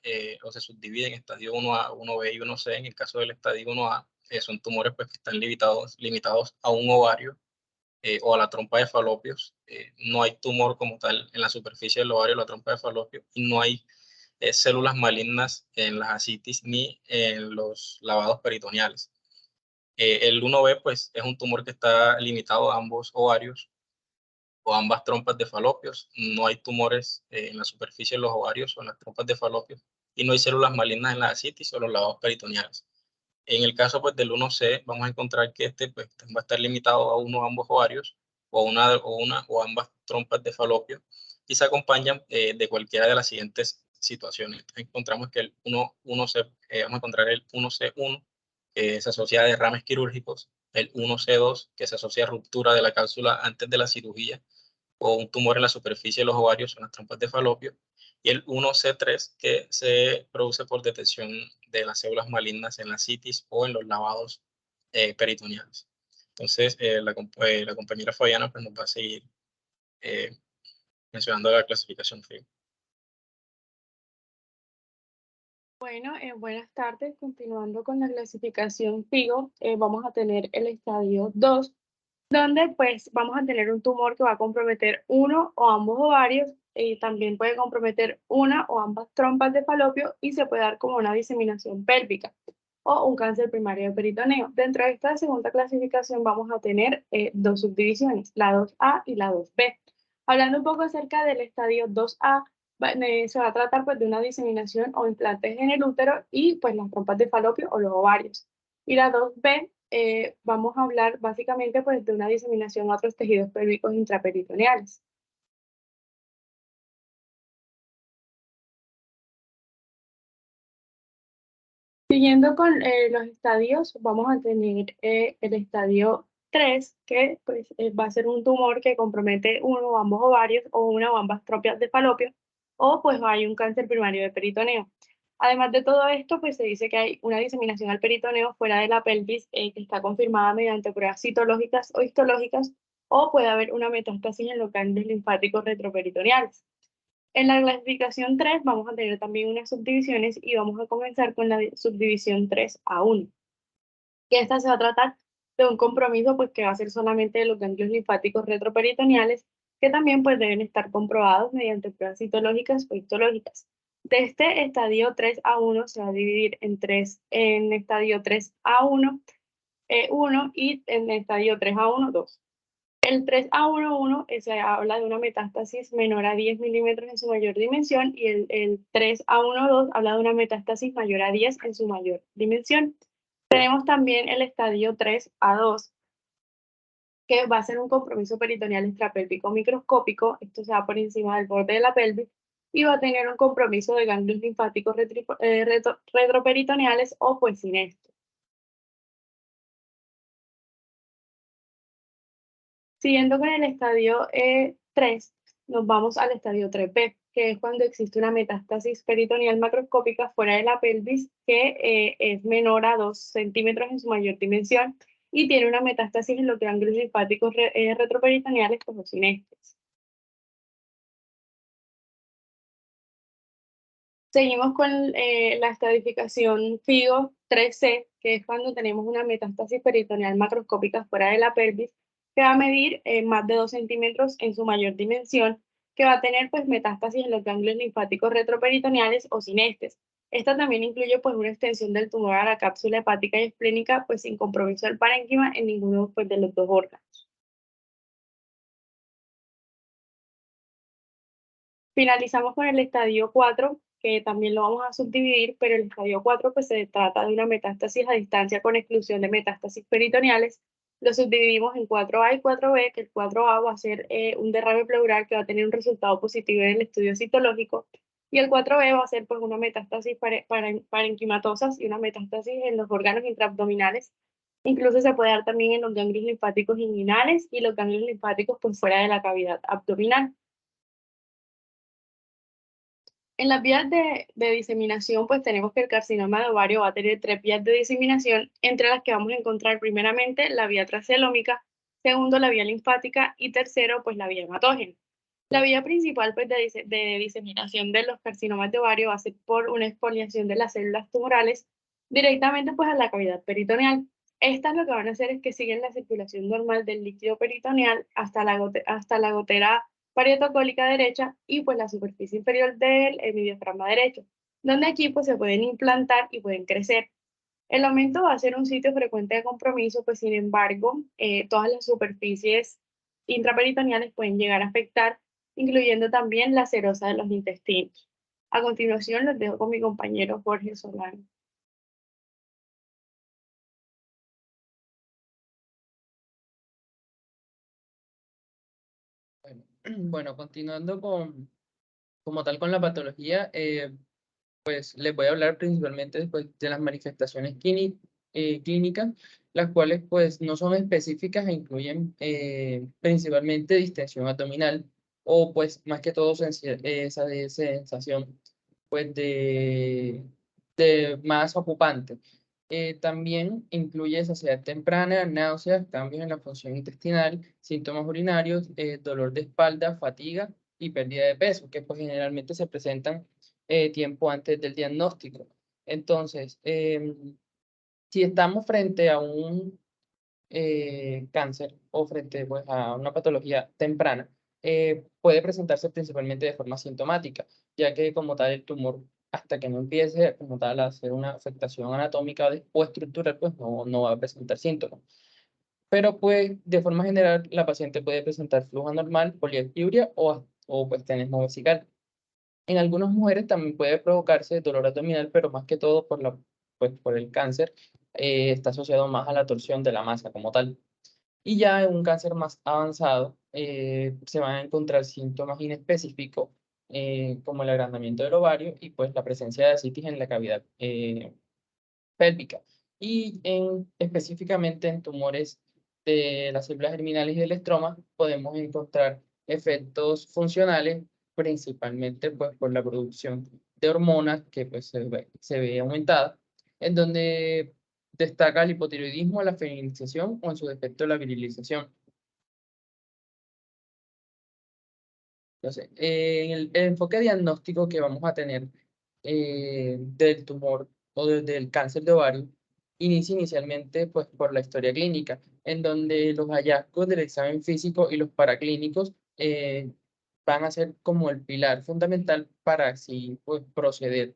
o se subdivide en estadio 1A, 1B y 1C. En el caso del estadio 1A, son tumores pues, que están limitados a un ovario o a la trompa de falopios. No hay tumor como tal en la superficie del ovario o la trompa de falopio, y no hay células malignas en las ascitis ni en los lavados peritoneales. El 1B pues, es un tumor que está limitado a ambos ovarios o ambas trompas de falopios. No hay tumores en la superficie de los ovarios o en las trompas de falopios, y no hay células malignas en la ascitis o los lavados peritoneales. En el caso pues, del 1C, vamos a encontrar que este pues, va a estar limitado a uno o ambos ovarios o una o ambas trompas de falopio, y se acompañan de cualquiera de las siguientes situaciones. Encontramos que el 1C, vamos a encontrar el 1C1, que se asocia a derrames quirúrgicos, el 1C2, que se asocia a ruptura de la cápsula antes de la cirugía, o un tumor en la superficie de los ovarios o en las trompas de falopio, y el 1C3, que se produce por detección de las células malignas en la citis o en los lavados peritoneales. Entonces, la compañera Fabiana pues, nos va a seguir mencionando la clasificación FIGO. Bueno, buenas tardes. Continuando con la clasificación FIGO, vamos a tener el estadio 2, donde pues vamos a tener un tumor que va a comprometer uno o ambos ovarios, y también puede comprometer una o ambas trompas de falopio, y se puede dar como una diseminación pélvica o un cáncer primario de peritoneo. Dentro de esta segunda clasificación vamos a tener dos subdivisiones, la 2A y la 2B. Hablando un poco acerca del estadio 2A, se va a tratar pues de una diseminación o implantes en el útero y pues las trompas de falopio o los ovarios. Y la 2B, vamos a hablar básicamente pues de una diseminación a otros tejidos pélvicos intraperitoneales. Siguiendo con los estadios, vamos a tener el estadio 3, que pues, va a ser un tumor que compromete uno o ambos ovarios o una o ambas trompas de falopio, o pues hay un cáncer primario de peritoneo. Además de todo esto, pues se dice que hay una diseminación al peritoneo fuera de la pelvis que está confirmada mediante pruebas citológicas o histológicas, o puede haber una metástasis en los ganglios linfáticos retroperitoneales. En la clasificación 3 vamos a tener también unas subdivisiones, y vamos a comenzar con la subdivisión 3A1, que esta se va a tratar de un compromiso pues que va a ser solamente de los ganglios linfáticos retroperitoneales, que también pues deben estar comprobados mediante pruebas citológicas o histológicas. De este estadio 3A1 se va a dividir en estadio 3A1, 1, y en estadio 3A1, 2. El 3A11 se habla de una metástasis menor a 10 milímetros en su mayor dimensión, y el 3A12 habla de una metástasis mayor a 10 en su mayor dimensión. Tenemos también el estadio 3A2, que va a ser un compromiso peritoneal extrapélvico microscópico. Esto se va por encima del borde de la pelvis y va a tener un compromiso de ganglios linfáticos retroperitoneales o pues sin esto. Siguiendo con el estadio 3, nos vamos al estadio 3B, que es cuando existe una metástasis peritoneal macroscópica fuera de la pelvis que es menor a 2 centímetros en su mayor dimensión y tiene una metástasis en los ganglios linfáticos retroperitoneales como sinestes. Seguimos con la estadificación FIGO 3C, que es cuando tenemos una metástasis peritoneal macroscópica fuera de la pelvis, que va a medir más de 2 centímetros en su mayor dimensión, que va a tener pues metástasis en los ganglios linfáticos retroperitoneales o sinestes. Esta también incluye pues una extensión del tumor a la cápsula hepática y esplénica, pues sin compromiso del parénquima en ninguno pues, de los dos órganos. Finalizamos con el estadio 4, que también lo vamos a subdividir, pero el estadio 4 pues se trata de una metástasis a distancia con exclusión de metástasis peritoneales. Lo subdividimos en 4A y 4B, que el 4A va a ser un derrame pleural que va a tener un resultado positivo en el estudio citológico, y el 4B va a ser pues una metástasis parenquimatosas y una metástasis en los órganos intraabdominales. Incluso se puede dar también en los ganglios linfáticos inguinales y los ganglios linfáticos pues fuera de la cavidad abdominal. En las vías de diseminación, pues tenemos que el carcinoma de ovario va a tener 3 vías de diseminación, entre las que vamos a encontrar primeramente la vía transcelómica, segundo la vía linfática y tercero pues la vía hematógena. La vía principal pues, de diseminación de los carcinomas de ovario va a ser por una exfoliación de las células tumorales directamente pues, a la cavidad peritoneal. Estas lo que van a hacer es que siguen la circulación normal del líquido peritoneal hasta la gotera parietocólica derecha y pues la superficie inferior del epidiofragma derecho, donde aquí pues se pueden implantar y pueden crecer. El aumento va a ser un sitio frecuente de compromiso, pues sin embargo, todas las superficies intraperitoneales pueden llegar a afectar, incluyendo también la serosa de los intestinos. A continuación, los dejo con mi compañero Jorge Solano. Bueno, continuando como tal con la patología, pues les voy a hablar principalmente después de las manifestaciones clínicas, las cuales pues no son específicas e incluyen principalmente distensión abdominal o pues más que todo esa de sensación pues de más ocupante. También incluye saciedad temprana, náuseas, cambios en la función intestinal, síntomas urinarios, dolor de espalda, fatiga y pérdida de peso, que pues generalmente se presentan tiempo antes del diagnóstico. Entonces, si estamos frente a un cáncer o frente pues, a una patología temprana, puede presentarse principalmente de forma sintomática, ya que como tal el tumor, hasta que no empiece como tal a hacer una afectación anatómica o estructural, pues no va a presentar síntomas. Pero pues de forma general la paciente puede presentar flujo anormal, poliaciuria o pues tenesmo vesical. En algunas mujeres también puede provocarse dolor abdominal, pero más que todo pues, por el cáncer, está asociado más a la torsión de la masa como tal. Y ya en un cáncer más avanzado, se van a encontrar síntomas inespecíficos, como el agrandamiento del ovario y pues la presencia de ascitis en la cavidad pélvica. Y específicamente en tumores de las células germinales y del estroma, podemos encontrar efectos funcionales, principalmente pues, por la producción de hormonas que pues, se ve aumentada, en donde destaca el hipotiroidismo, la feminización o en su defecto la virilización. Entonces, en el enfoque diagnóstico que vamos a tener del tumor o del cáncer de ovario, inicia inicialmente pues, por la historia clínica, en donde los hallazgos del examen físico y los paraclínicos van a ser como el pilar fundamental para así pues, proceder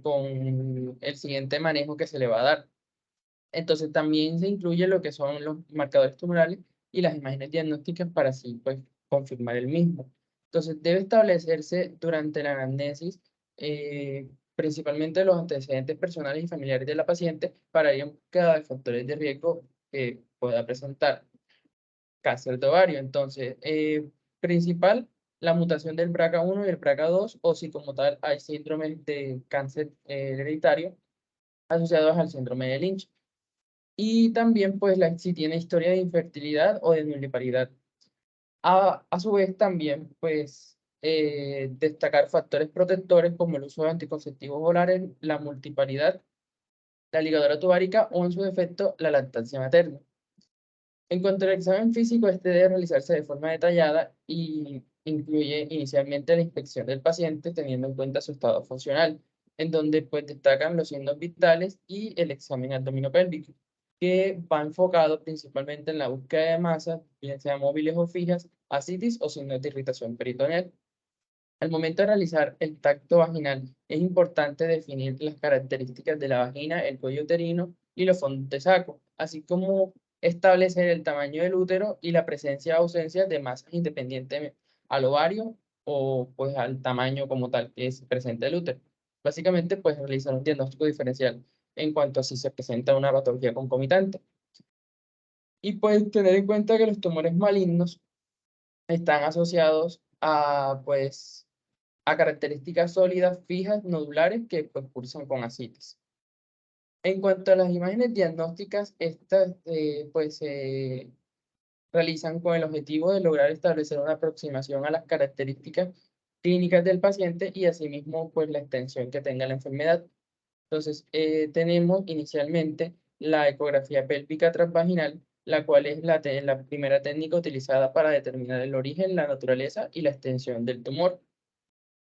con el siguiente manejo que se le va a dar. Entonces también se incluye lo que son los marcadores tumorales y las imágenes diagnósticas para así pues, confirmar el mismo. Entonces debe establecerse durante la anamnesis principalmente los antecedentes personales y familiares de la paciente para ir en busca de factores de riesgo que pueda presentar cáncer de ovario. Entonces, principal, la mutación del BRCA1 y el BRCA2 o si como tal hay síndrome de cáncer hereditario asociados al síndrome de Lynch. Y también, pues, si tiene historia de infertilidad o de nulliparidad. A su vez, también, pues, destacar factores protectores como el uso de anticonceptivos orales, la multiparidad, la ligadura tubárica o, en su defecto, la lactancia materna. En cuanto al examen físico, este debe realizarse de forma detallada y incluye inicialmente la inspección del paciente teniendo en cuenta su estado funcional, en donde pues destacan los signos vitales y el examen abdominopélvico, que va enfocado principalmente en la búsqueda de masas, bien sean móviles o fijas, ascitis o signos de irritación peritoneal. Al momento de realizar el tacto vaginal, es importante definir las características de la vagina, el cuello uterino y los fondos de saco, así como establecer el tamaño del útero y la presencia o ausencia de masas independientes al ovario o pues al tamaño como tal que es presente el útero. Básicamente, pues realizar un diagnóstico diferencial en cuanto a si se presenta una patología concomitante. Y pues tener en cuenta que los tumores malignos están asociados a pues a características sólidas, fijas, nodulares que pues, cursan con ascitis. En cuanto a las imágenes diagnósticas, estas pues se realizan con el objetivo de lograr establecer una aproximación a las características clínicas del paciente y asimismo pues la extensión que tenga la enfermedad. Entonces tenemos inicialmente la ecografía pélvica transvaginal, la cual es la primera técnica utilizada para determinar el origen, la naturaleza y la extensión del tumor.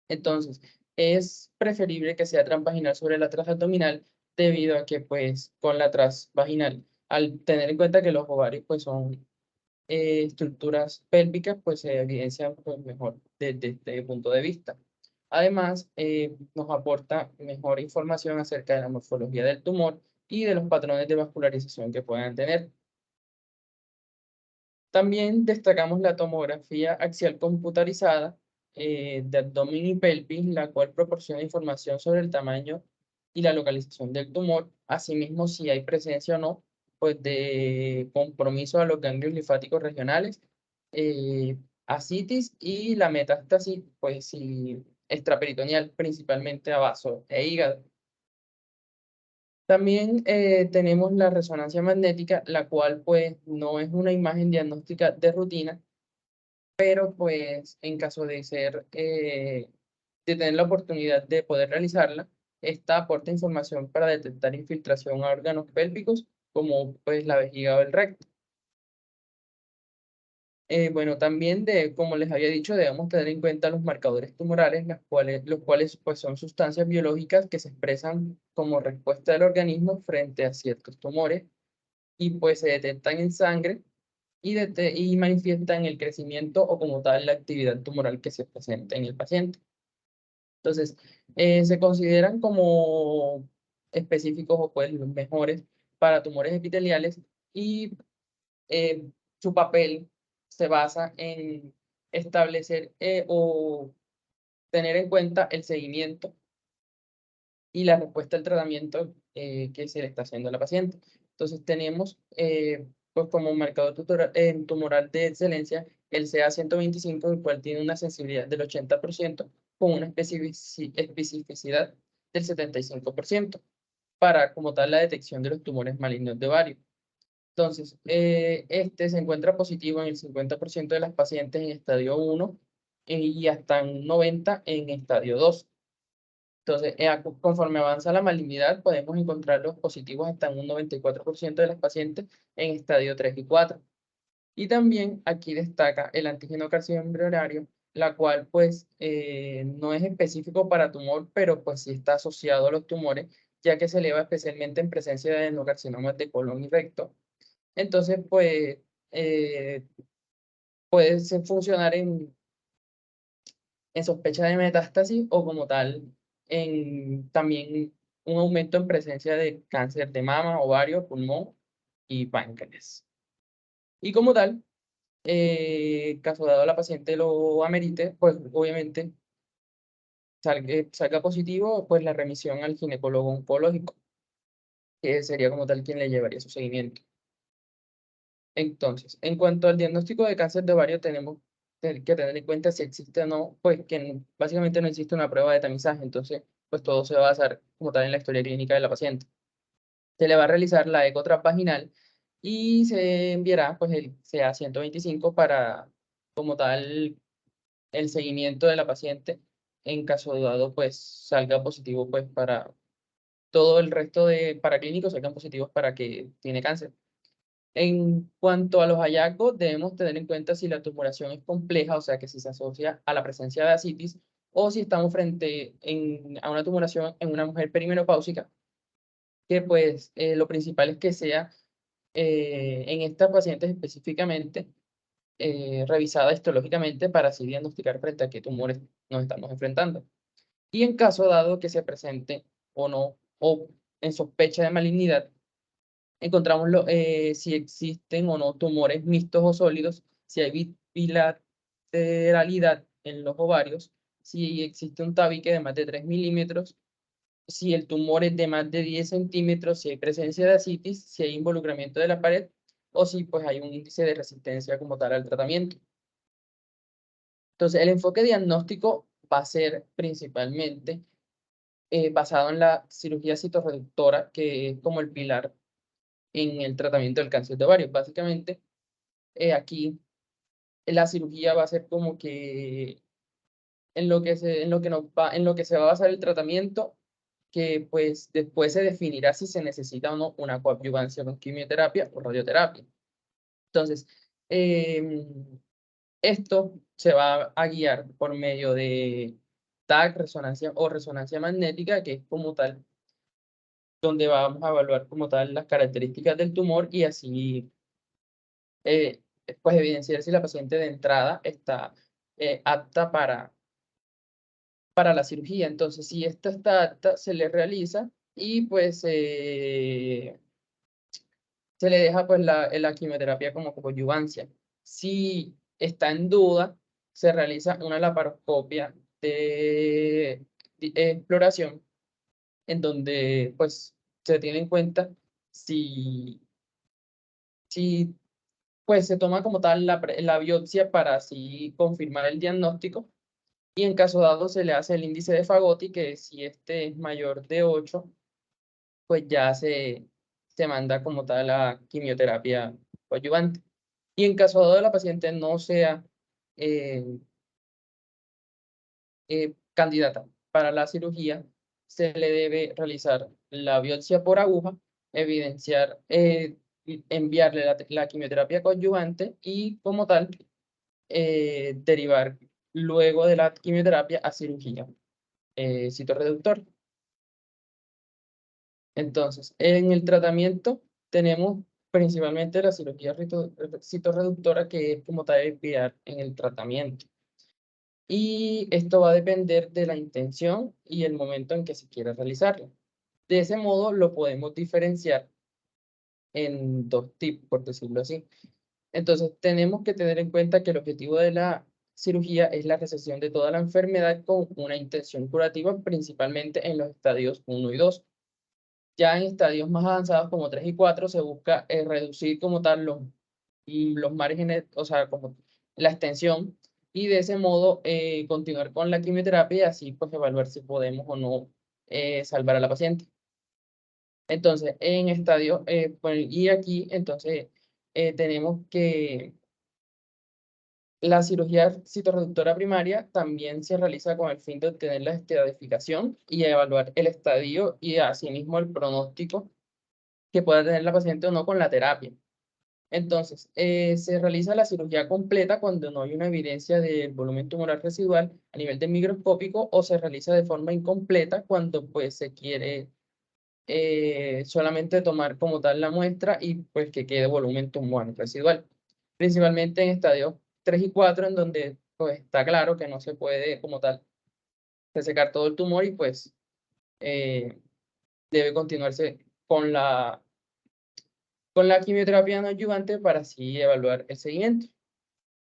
Entonces, es preferible que sea transvaginal sobre la transabdominal debido a que, pues, con la transvaginal, al tener en cuenta que los ovarios, pues, son estructuras pélvicas, pues, se evidencian, pues, mejor desde este punto de vista. Además, nos aporta mejor información acerca de la morfología del tumor y de los patrones de vascularización que puedan tener. También destacamos la tomografía axial computarizada de abdomen y pelvis, la cual proporciona información sobre el tamaño y la localización del tumor, asimismo si hay presencia o no, pues de compromiso a los ganglios linfáticos regionales, ascitis y la metástasis, pues si extraperitoneal, principalmente a vaso e hígado. También tenemos la resonancia magnética, la cual pues no es una imagen diagnóstica de rutina, pero pues en caso de ser, de tener la oportunidad de poder realizarla, esta aporta información para detectar infiltración a órganos pélvicos como pues la vejiga o el recto. Bueno, también como les había dicho, debemos tener en cuenta los marcadores tumorales, los cuales pues, son sustancias biológicas que se expresan como respuesta del organismo frente a ciertos tumores y pues se detectan en sangre y manifiestan el crecimiento o como tal la actividad tumoral que se presenta en el paciente. Entonces, se consideran como específicos o pues los mejores para tumores epiteliales y su papel se basa en establecer o tener en cuenta el seguimiento y la respuesta al tratamiento que se le está haciendo a la paciente. Entonces tenemos pues como marcador tumoral de excelencia el CA-125, el cual tiene una sensibilidad del 80% con una especificidad del 75% para como tal la detección de los tumores malignos de ovario. Entonces, este se encuentra positivo en el 50% de las pacientes en estadio 1 y hasta un 90% en estadio 2. Entonces, conforme avanza la malignidad, podemos encontrar los positivos hasta en un 94% de las pacientes en estadio 3 y 4. Y también aquí destaca el antígeno carcinoembrionario, la cual pues no es específico para tumor, pero pues sí está asociado a los tumores, ya que se eleva especialmente en presencia de adenocarcinomas de colon y recto. Entonces, pues, puede funcionar en sospecha de metástasis o como tal, en también un aumento en presencia de cáncer de mama, ovario, pulmón y páncreas. Y como tal, caso dado la paciente lo amerite, pues obviamente salga positivo, pues la remisión al ginecólogo oncológico, que sería como tal quien le llevaría su seguimiento. Entonces, en cuanto al diagnóstico de cáncer de ovario, tenemos que tener en cuenta si existe o no, pues que básicamente no existe una prueba de tamizaje, entonces, pues todo se va a basar como tal en la historia clínica de la paciente. Se le va a realizar la eco transvaginal y se enviará pues el CA-125 para como tal el seguimiento de la paciente en caso dado pues salga positivo pues para todo el resto de paraclínicos salgan positivos para que tiene cáncer. En cuanto a los hallazgos, debemos tener en cuenta si la tumoración es compleja, o sea que si se asocia a la presencia de ascitis, o si estamos frente a una tumoración en una mujer perimenopáusica, que pues lo principal es que sea en estas pacientes específicamente revisada histológicamente para así diagnosticar frente a qué tumores nos estamos enfrentando. Y en caso dado que se presente o no, o en sospecha de malignidad, encontramos si existen o no tumores mixtos o sólidos, si hay bilateralidad en los ovarios, si existe un tabique de más de 3 milímetros, si el tumor es de más de 10 centímetros, si hay presencia de ascitis, si hay involucramiento de la pared o si pues hay un índice de resistencia como tal al tratamiento. Entonces, el enfoque diagnóstico va a ser principalmente basado en la cirugía citorreductora, que es como el pilar en el tratamiento del cáncer de ovario. Básicamente, aquí la cirugía va a ser como que en lo que se va a basar el tratamiento, que pues después se definirá si se necesita o no una coadyuvancia con quimioterapia o radioterapia. Entonces, esto se va a guiar por medio de TAC, resonancia o resonancia magnética, que es como tal, donde vamos a evaluar como tal las características del tumor y así eh, pues evidenciar si la paciente de entrada está apta para la cirugía. Entonces, si esta está apta, se le realiza y pues se le deja pues la quimioterapia como coadyuvancia. Si está en duda, se realiza una laparoscopia de exploración en donde pues se tiene en cuenta si pues se toma como tal la biopsia para así confirmar el diagnóstico y en caso dado se le hace el índice de Fagoti que si este es mayor de 8 pues ya se manda como tal la quimioterapia coadyuvante. Y en caso dado de la paciente no sea eh, candidata para la cirugía, se le debe realizar la biopsia por aguja, evidenciar, enviarle la quimioterapia coadyuvante y como tal, derivar luego de la quimioterapia a cirugía citorreductor. Entonces, en el tratamiento tenemos principalmente la cirugía citorreductora, que es como tal el pilar en el tratamiento. Y esto va a depender de la intención y el momento en que se quiera realizarla. De ese modo lo podemos diferenciar en dos tipos, por decirlo así. Entonces, tenemos que tener en cuenta que el objetivo de la cirugía es la resección de toda la enfermedad con una intención curativa, principalmente en los estadios 1 y 2. Ya en estadios más avanzados como 3 y 4 se busca reducir como tal los márgenes, o sea, como la extensión, y de ese modo continuar con la quimioterapia y así pues evaluar si podemos o no salvar a la paciente. Entonces, en estadio, y aquí entonces tenemos que la cirugía citorreductora primaria también se realiza con el fin de obtener la estadificación y evaluar el estadio y asimismo el pronóstico que pueda tener la paciente o no con la terapia. Entonces, se realiza la cirugía completa cuando no hay una evidencia del volumen tumoral residual a nivel de microscópico o se realiza de forma incompleta cuando pues se quiere solamente tomar como tal la muestra y pues que quede volumen tumoral residual. Principalmente en estadios 3 y 4 en donde pues está claro que no se puede como tal resecar todo el tumor y pues eh, debe continuarse con la quimioterapia no adyuvante para así evaluar el seguimiento.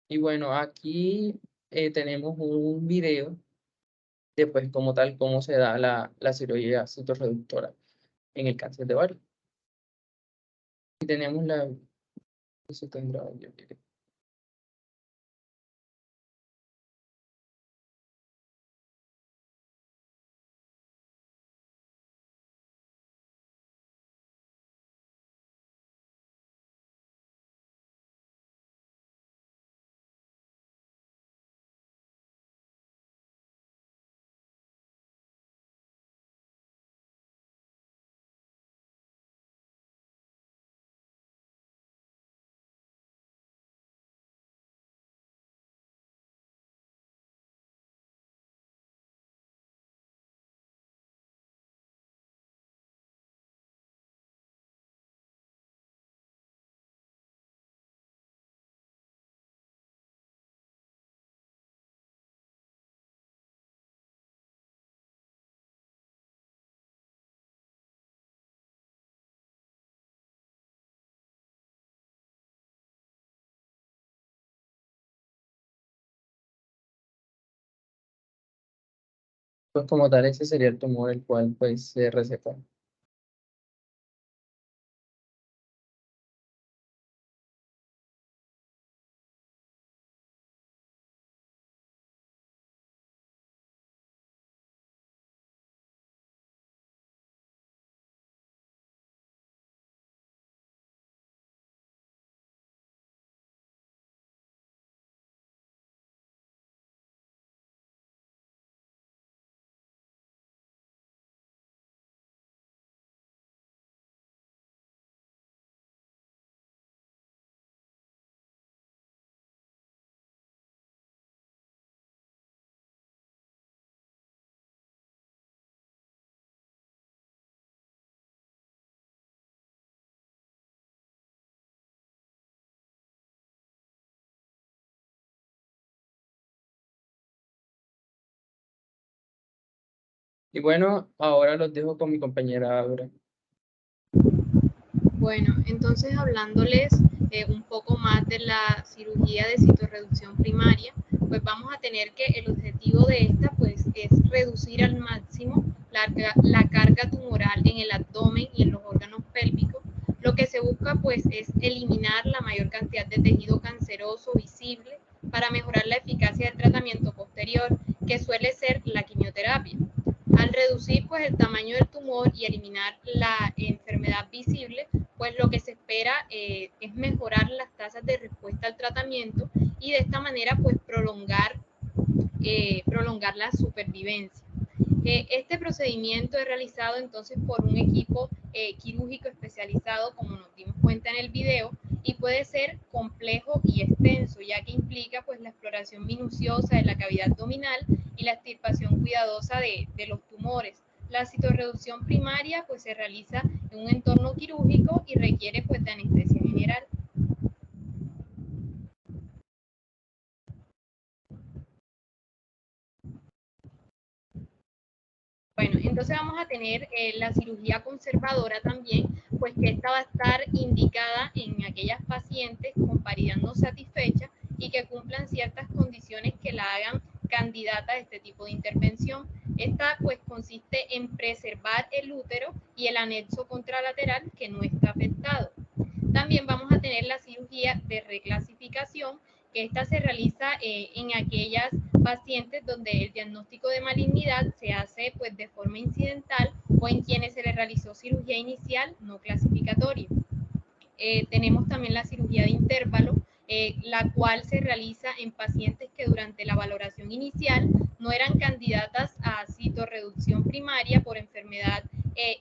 Y bueno, aquí tenemos un video de pues como tal cómo se da la cirugía citorreductora en el cáncer de ovario. Y tenemos la... Eso tendrá, yo creo. Pues como tal, ese sería el tumor el cual pues se resecó. Y bueno, ahora los dejo con mi compañera Aura. Bueno, entonces hablándoles un poco más de la cirugía de citorreducción primaria, pues vamos a tener que el objetivo de esta pues es reducir al máximo la carga tumoral en el abdomen y en los órganos pélvicos. Lo que se busca pues es eliminar la mayor cantidad de tejido canceroso visible para mejorar la eficacia del tratamiento posterior, que suele ser la quimioterapia. Al reducir pues el tamaño del tumor y eliminar la enfermedad visible, pues lo que se espera es mejorar las tasas de respuesta al tratamiento y de esta manera pues prolongar la supervivencia. Este procedimiento es realizado entonces por un equipo quirúrgico especializado, como nos dimos cuenta en el video, y puede ser complejo y extenso, ya que implica pues la exploración minuciosa de la cavidad abdominal y la extirpación cuidadosa de los tumores. La citorreducción primaria pues se realiza en un entorno quirúrgico y requiere pues de anestesia general. Bueno, entonces vamos a tener la cirugía conservadora también, pues que esta va a estar indicada en aquellas pacientes con paridad no satisfecha y que cumplan ciertas condiciones que la hagan candidata a este tipo de intervención. Esta pues consiste en preservar el útero y el anexo contralateral que no está afectado. También vamos a tener la cirugía de reclasificación, que esta se realiza en aquellas pacientes donde el diagnóstico de malignidad se hace pues de forma incidental o en quienes se les realizó cirugía inicial no clasificatoria. Tenemos también la cirugía de intervalo, la cual se realiza en pacientes que durante la valoración inicial no eran candidatas a citorreducción primaria por enfermedad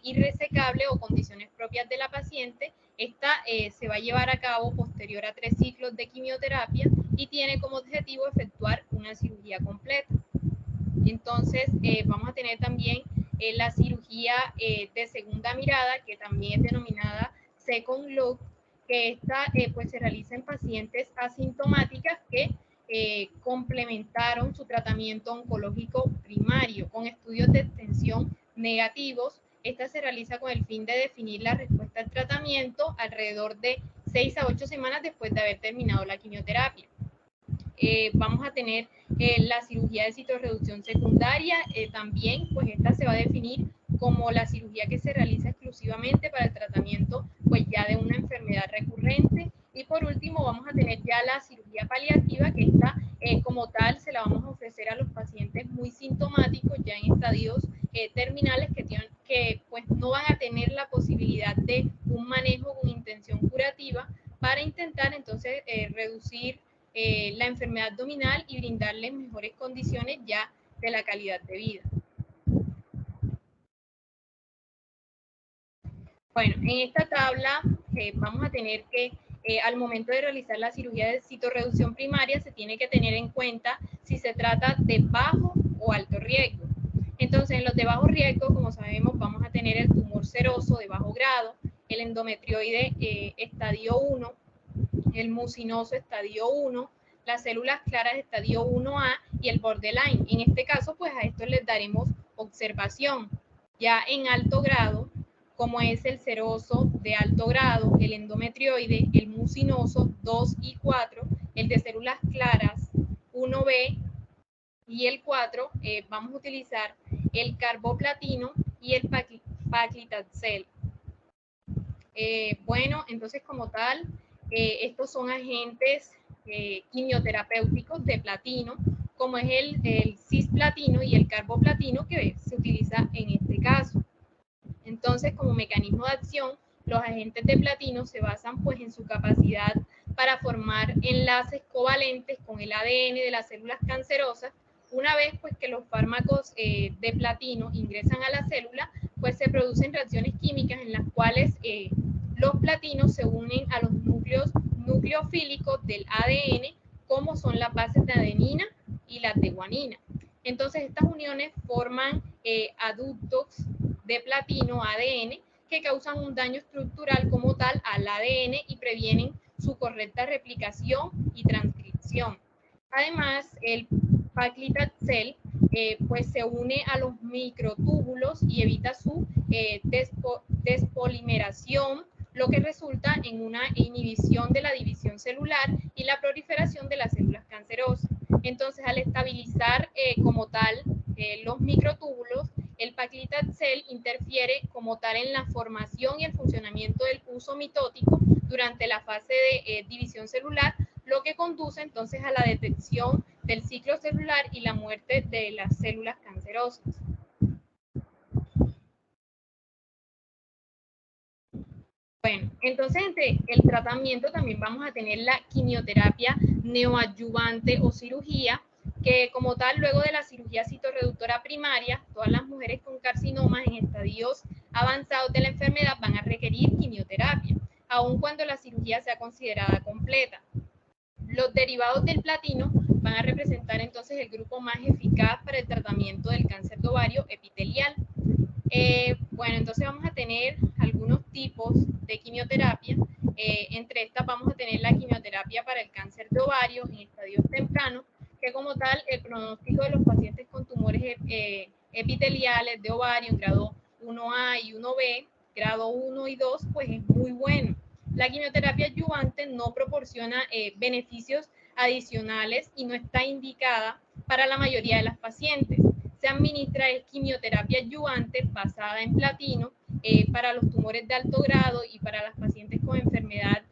irresecable o condiciones propias de la paciente. Esta se va a llevar a cabo posterior a 3 ciclos de quimioterapia y tiene como objetivo efectuar una cirugía completa. Entonces, vamos a tener también la cirugía de segunda mirada, que también es denominada second look, que esta pues se realiza en pacientes asintomáticas que complementaron su tratamiento oncológico primario con estudios de extensión negativos. Esta se realiza con el fin de definir la respuesta al tratamiento alrededor de 6 a 8 semanas después de haber terminado la quimioterapia. Vamos a tener la cirugía de citorreducción secundaria, también pues esta se va a definir como la cirugía que se realiza exclusivamente para el tratamiento pues ya de una enfermedad recurrente. Y por último vamos a tener ya la cirugía paliativa, que esta como tal se la vamos a ofrecer a los pacientes muy sintomáticos ya en estadios terminales que pues no van a tener la posibilidad de un manejo con intención curativa, para intentar entonces reducir la enfermedad abdominal y brindarles mejores condiciones ya de la calidad de vida. Bueno, en esta tabla vamos a tener que al momento de realizar la cirugía de citorreducción primaria se tiene que tener en cuenta si se trata de bajo o alto riesgo. Entonces, en los de bajo riesgo, como sabemos, vamos a tener el tumor seroso de bajo grado, el endometrioide estadio 1, el mucinoso estadio 1, las células claras estadio 1A y el borderline. En este caso, pues a esto les daremos observación. Ya en alto grado, como es el seroso de alto grado, el endometrioide, el mucinoso 2 y 4, el de células claras 1B y el 4, vamos a utilizar el carboplatino y el paclitaxel. Bueno, entonces como tal, estos son agentes quimioterapéuticos de platino, como es el cisplatino y el carboplatino, que se utiliza en este caso. Entonces, como mecanismo de acción, los agentes de platino se basan pues en su capacidad para formar enlaces covalentes con el ADN de las células cancerosas. Una vez pues que los fármacos de platino ingresan a la célula, pues se producen reacciones químicas en las cuales los platinos se unen a los núcleos nucleofílicos del ADN, como son las bases de adenina y las de guanina. Entonces, estas uniones forman adductos de platino ADN que causan un daño estructural como tal al ADN y previenen su correcta replicación y transcripción. Además, el paclitaxel pues se une a los microtúbulos y evita su despolimeración, lo que resulta en una inhibición de la división celular y la proliferación de las células cancerosas. Entonces, al estabilizar como tal los microtúbulos, el paclitaxel interfiere como tal en la formación y el funcionamiento del uso mitótico durante la fase de división celular, lo que conduce entonces a la detección del ciclo celular y la muerte de las células cancerosas. Bueno, entonces entre el tratamiento también vamos a tener la quimioterapia neoadyuvante o cirugía, que como tal, luego de la cirugía citorreductora primaria, todas las mujeres con carcinomas en estadios avanzados de la enfermedad van a requerir quimioterapia, aun cuando la cirugía sea considerada completa. Los derivados del platino van a representar entonces el grupo más eficaz para el tratamiento del cáncer de ovario epitelial. Bueno, entonces vamos a tener algunos tipos de quimioterapia. Entre estas vamos a tener la quimioterapia para el cáncer de ovario en estadios tempranos, que como tal el pronóstico de los pacientes con tumores epiteliales de ovario en grado 1A y 1B, grado 1 y 2, pues es muy bueno. La quimioterapia adyuvante no proporciona beneficios adicionales y no está indicada para la mayoría de las pacientes. Se administra quimioterapia adyuvante basada en platino para los tumores de alto grado y para las pacientes con enfermedad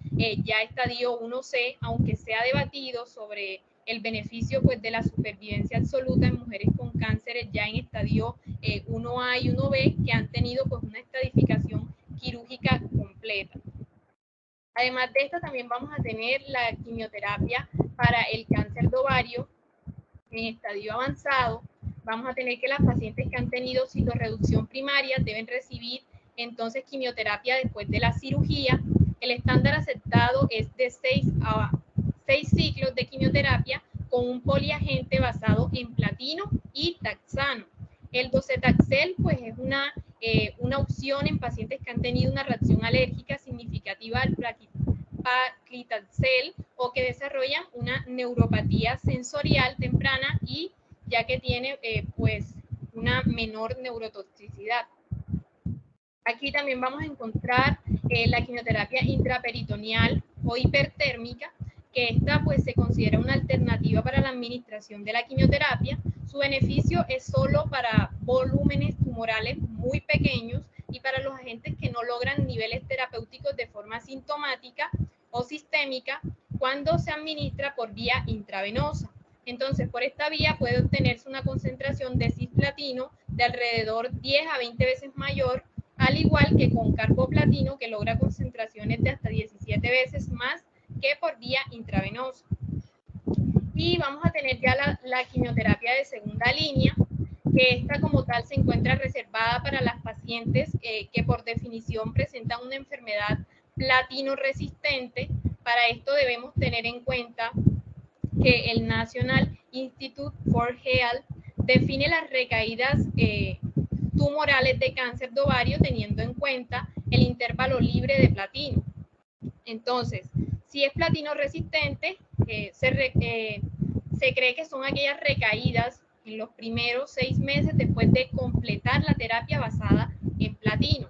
ya estadio 1C, aunque se ha debatido sobre el beneficio pues, de la supervivencia absoluta en mujeres con cánceres ya en estadio 1A y 1B que han tenido pues, una estadificación quirúrgica completa. Además de esto, también vamos a tener la quimioterapia para el cáncer de ovario en estadio avanzado. Vamos a tener que las pacientes que han tenido citorreducción primaria deben recibir entonces quimioterapia después de la cirugía. El estándar aceptado es de 6 ciclos de quimioterapia con un poliagente basado en platino y taxano. El docetaxel pues es una opción en pacientes que han tenido una reacción alérgica significativa al paclitaxel o que desarrollan una neuropatía sensorial temprana y ya que tiene pues una menor neurotoxicidad. Aquí también vamos a encontrar la quimioterapia intraperitoneal o hipertérmica, que esta pues se considera una alternativa para la administración de la quimioterapia. Su beneficio es solo para volúmenes tumorales muy pequeños y para los agentes que no logran niveles terapéuticos de forma sintomática o sistémica cuando se administra por vía intravenosa. Entonces, por esta vía puede obtenerse una concentración de cisplatino de alrededor 10 a 20 veces mayor, al igual que con carboplatino, que logra concentraciones de hasta 17 veces más que por vía intravenosa. Y vamos a tener ya la quimioterapia de segunda línea, que esta como tal se encuentra reservada para las pacientes que por definición presentan una enfermedad platino resistente. Para esto debemos tener en cuenta que el National Institute for Health define las recaídas tumorales de cáncer de ovario teniendo en cuenta el intervalo libre de platino. Entonces, si es platino resistente, se cree que son aquellas recaídas en los primeros 6 meses después de completar la terapia basada en platino.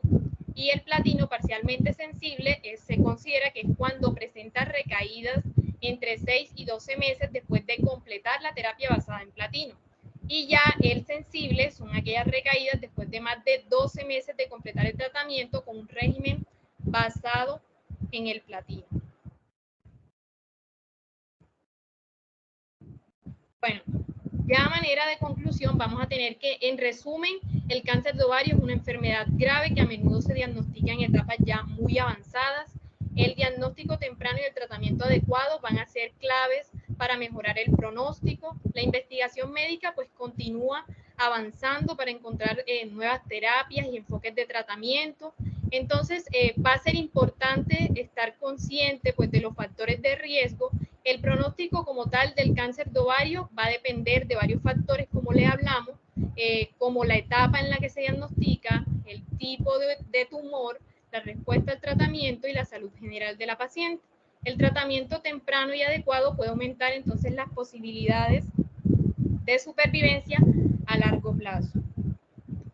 Y el platino parcialmente sensible se considera que es cuando presenta recaídas entre 6 y 12 meses después de completar la terapia basada en platino. Y ya el sensible son aquellas recaídas después de más de 12 meses de completar el tratamiento con un régimen basado en el platino. Bueno, ya a manera de conclusión vamos a tener que, en resumen, el cáncer de ovario es una enfermedad grave que a menudo se diagnostica en etapas ya muy avanzadas. El diagnóstico temprano y el tratamiento adecuado van a ser claves para mejorar el pronóstico. La investigación médica pues continúa avanzando para encontrar nuevas terapias y enfoques de tratamiento. Entonces va a ser importante estar consciente pues de los factores de riesgo. El pronóstico como tal del cáncer de ovario va a depender de varios factores como les hablamos, como la etapa en la que se diagnostica, el tipo de tumor, la respuesta al tratamiento y la salud general de la paciente. El tratamiento temprano y adecuado puede aumentar entonces las posibilidades de supervivencia a largo plazo.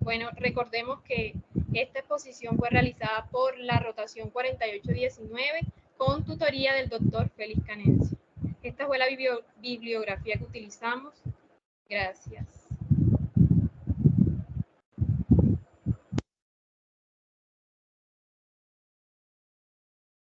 Bueno, recordemos que esta exposición fue realizada por la rotación 4819 con tutoría del doctor Félix Canencia. Esta fue la bibliografía que utilizamos. Gracias.